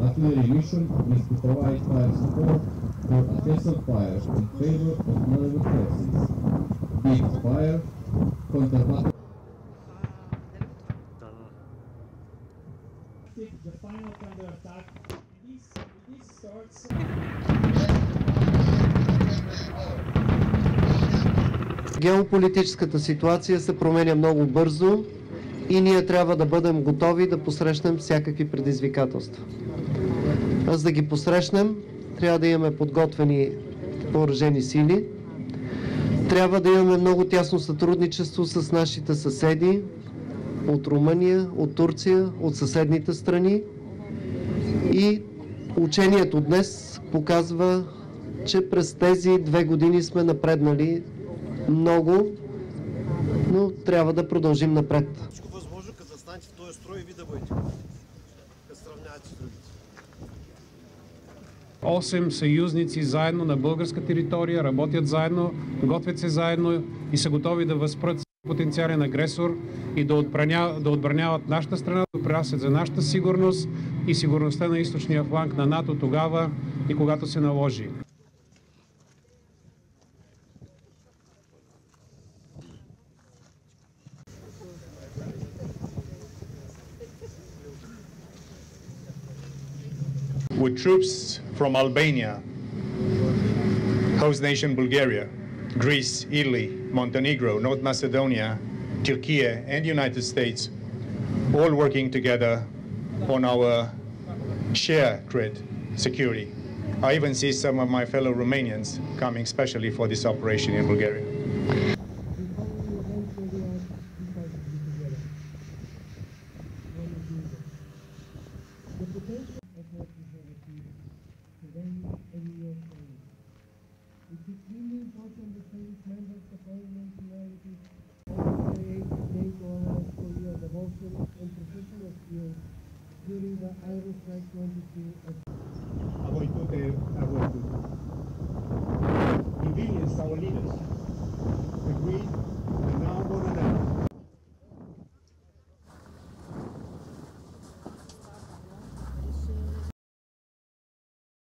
Artillery mission is to provide fire support for adjacent fire in favor of Nunavut forces. Big fire, counter-battle. The final counter-attack. This starts. Геополитическата ситуация се променя много бързо и ние трябва да бъдем готови да посрещнем всякакви предизвикателства. А за да ги посрещнем, трябва да имаме подготвени въоръжени сили, трябва да имаме много тясно сътрудничество с нашите съседи от Румъния, от Турция, от съседните страни и учението днес показва, че през тези 2 години сме напреднали много, но трябва да продължим напред. Всичко възможно, като застанете в този строй и ви да бъдете, като сравнявате с другите. 8 съюзници заедно на българска територия, работят заедно, готвят се заедно и са готови да възпрат потенциален агресор и да отбраняват нашата страна, да допринасят за нашата сигурност и сигурността на източния фланг на НАТО тогава и когато се наложи. With troops from Albania, host nation Bulgaria, Greece, Italy, Montenegro, North Macedonia, Turkey, and United States, all working together on our shared security. I even see some of my fellow Romanians coming specially for this operation in Bulgaria. It's extremely important that Finnish members of all nationalities create NATO alliance for your devotion and professional skills during the Aerostrike 22. A voi tutte